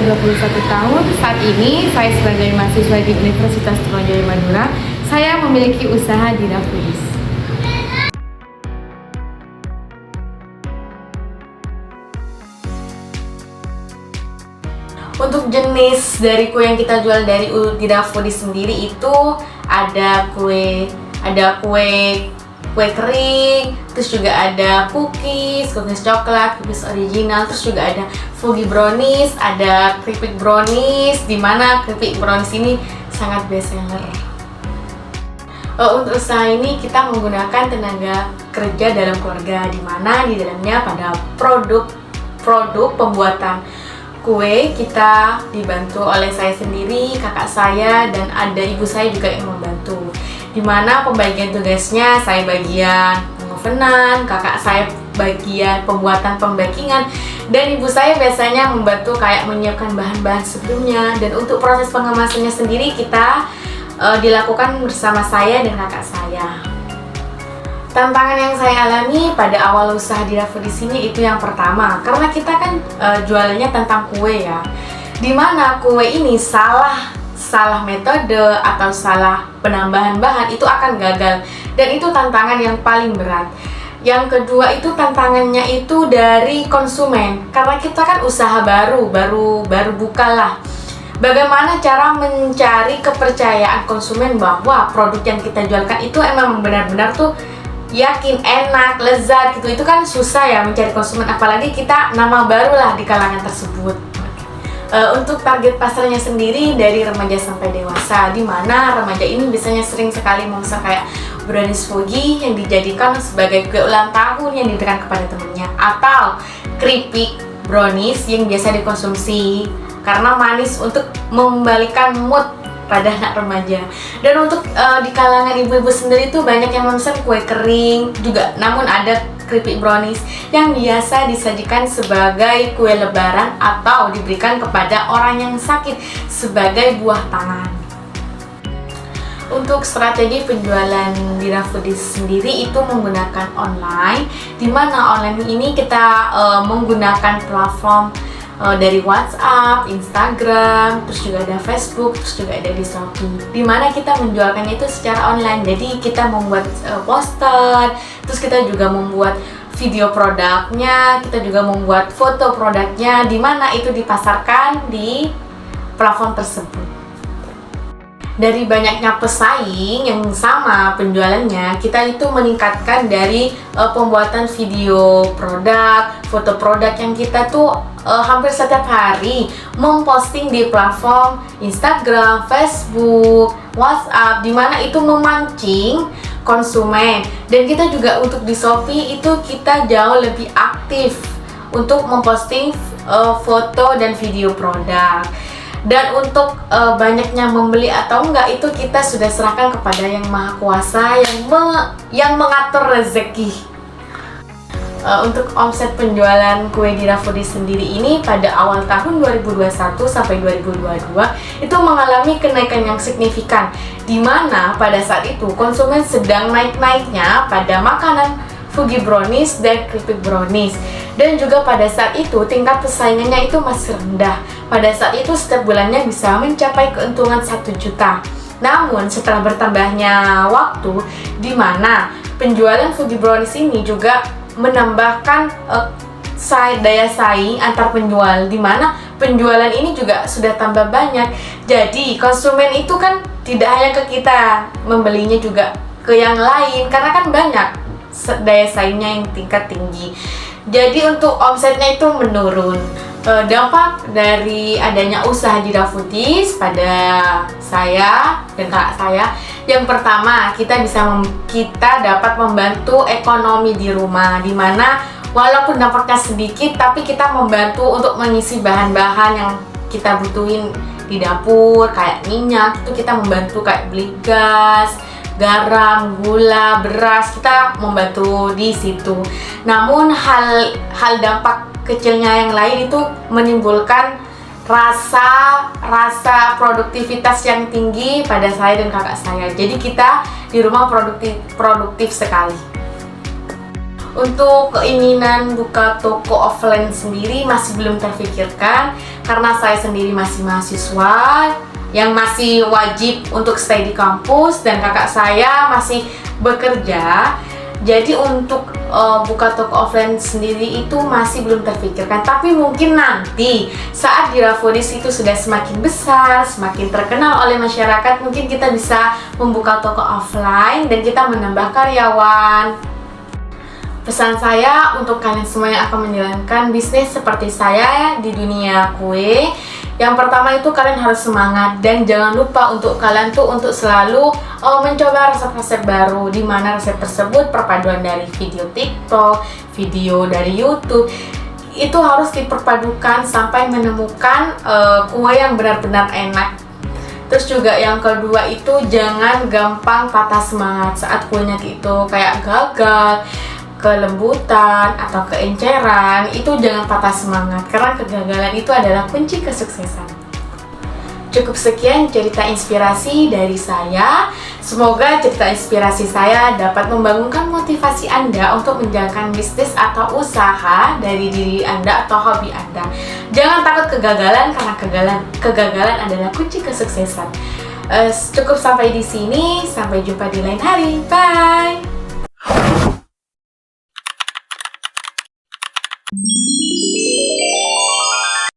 21 tahun. Saat ini saya sebagai mahasiswa di Universitas Trunojoyo Madura, saya memiliki usaha di Foodies. Untuk jenis dari kue yang kita jual dari Dira Foodies sendiri itu ada kue kering, terus juga ada cookies coklat, cookies original, terus juga ada Foggy brownies, ada keripik brownies, dimana keripik brownies ini sangat best seller. Untuk usaha ini kita menggunakan tenaga kerja dalam keluarga, dimana di dalamnya pada produk pembuatan kue kita dibantu oleh saya sendiri, kakak saya, dan ada ibu saya juga yang membantu. Dimana pembagian tugasnya, saya bagian pengovenan, kakak saya bagian pembuatan pembakingan, dan ibu saya biasanya membantu kayak menyiapkan bahan-bahan sebelumnya. Dan untuk proses pengemasannya sendiri kita dilakukan bersama saya dan kakak saya. Tantangan yang saya alami pada awal usaha di Foodies ini itu yang pertama, karena kita kan jualannya tentang kue ya, dimana kue ini salah metode atau salah penambahan bahan itu akan gagal, dan itu tantangan yang paling berat. Yang kedua itu tantangannya itu dari konsumen, karena kita kan usaha baru buka lah. Bagaimana cara mencari kepercayaan konsumen bahwa produk yang kita jualkan itu emang benar-benar tuh yakin, enak, lezat gitu. Itu kan susah ya mencari konsumen, apalagi kita nama baru lah di kalangan tersebut. Untuk target pasarnya sendiri dari remaja sampai dewasa, di mana remaja ini biasanya sering sekali memesan kayak brownies Foggy yang dijadikan sebagai kue ulang tahun yang diberikan kepada temannya, atau keripik brownies yang biasa dikonsumsi karena manis untuk membalikan mood pada anak remaja. Dan untuk di kalangan ibu-ibu sendiri tuh banyak yang memesan kue kering juga, namun ada keripik brownies yang biasa disajikan sebagai kue lebaran atau diberikan kepada orang yang sakit sebagai buah tangan. Untuk strategi penjualan di Foodies sendiri itu menggunakan online, dimana online ini kita menggunakan platform dari WhatsApp, Instagram, terus juga ada Facebook, terus juga ada di Shopee, dimana kita menjualkannya itu secara online. Jadi kita membuat poster, terus kita juga membuat video produknya, kita juga membuat foto produknya, dimana itu dipasarkan di platform tersebut. Dari banyaknya pesaing yang sama penjualannya, kita itu meningkatkan dari pembuatan video produk, foto produk yang kita tuh hampir setiap hari memposting di platform Instagram, Facebook, WhatsApp, dimana itu memancing konsumen. Dan kita juga untuk di Shopee itu kita jauh lebih aktif untuk memposting foto dan video produk. Dan untuk banyaknya membeli atau enggak itu kita sudah serahkan kepada yang maha kuasa yang mengatur rezeki. Untuk omset penjualan kue di Foodies sendiri ini pada awal tahun 2021 sampai 2022 itu mengalami kenaikan yang signifikan, di mana pada saat itu konsumen sedang naik-naiknya pada makanan Foggy brownies dan keripik brownies. Dan juga pada saat itu tingkat persaingannya itu masih rendah. Pada saat itu setiap bulannya bisa mencapai keuntungan 1 juta. Namun setelah bertambahnya waktu, di mana penjualan Foggy brownies ini juga menambahkan daya saing antar penjual, di mana penjualan ini juga sudah tambah banyak. Jadi konsumen itu kan tidak hanya ke kita membelinya, juga ke yang lain, karena kan banyak daya saingnya yang tingkat tinggi. Jadi untuk omsetnya itu menurun. Dampak dari adanya usaha di Foodies pada saya dan kakak saya, yang pertama kita dapat membantu ekonomi di rumah, dimana walaupun dampaknya sedikit tapi kita membantu untuk mengisi bahan-bahan yang kita butuhin di dapur, kayak minyak itu kita membantu, kayak beli gas, garam, gula, beras, kita membantu di situ. Namun hal dampak kecilnya yang lain itu menimbulkan rasa produktivitas yang tinggi pada saya dan kakak saya. Jadi kita di rumah produktif sekali. Untuk keinginan buka toko offline sendiri masih belum terfikirkan karena saya sendiri masih mahasiswa yang masih wajib untuk stay di kampus dan kakak saya masih bekerja. Jadi untuk buka toko offline sendiri itu masih belum terfikirkan. Tapi mungkin nanti saat Dirafudis itu sudah semakin besar, semakin terkenal oleh masyarakat, mungkin kita bisa membuka toko offline dan kita menambah karyawan. Pesan saya untuk kalian semua yang akan menjalankan bisnis seperti saya di dunia kue, yang pertama itu kalian harus semangat dan jangan lupa untuk kalian tuh untuk selalu mencoba resep-resep baru, di mana resep tersebut perpaduan dari video TikTok, video dari YouTube, itu harus diperpadukan sampai menemukan kue yang benar-benar enak. Terus juga yang kedua itu jangan gampang patah semangat saat kuenya itu kayak gagal, kelembutan atau keenceran. Itu jangan patah semangat karena kegagalan itu adalah kunci kesuksesan. Cukup sekian cerita inspirasi dari saya. Semoga cerita inspirasi saya dapat membangunkan motivasi Anda untuk menjalankan bisnis atau usaha dari diri Anda atau hobi Anda. Jangan takut kegagalan karena kegagalan adalah kunci kesuksesan. Cukup sampai di sini, sampai jumpa di lain hari. Bye.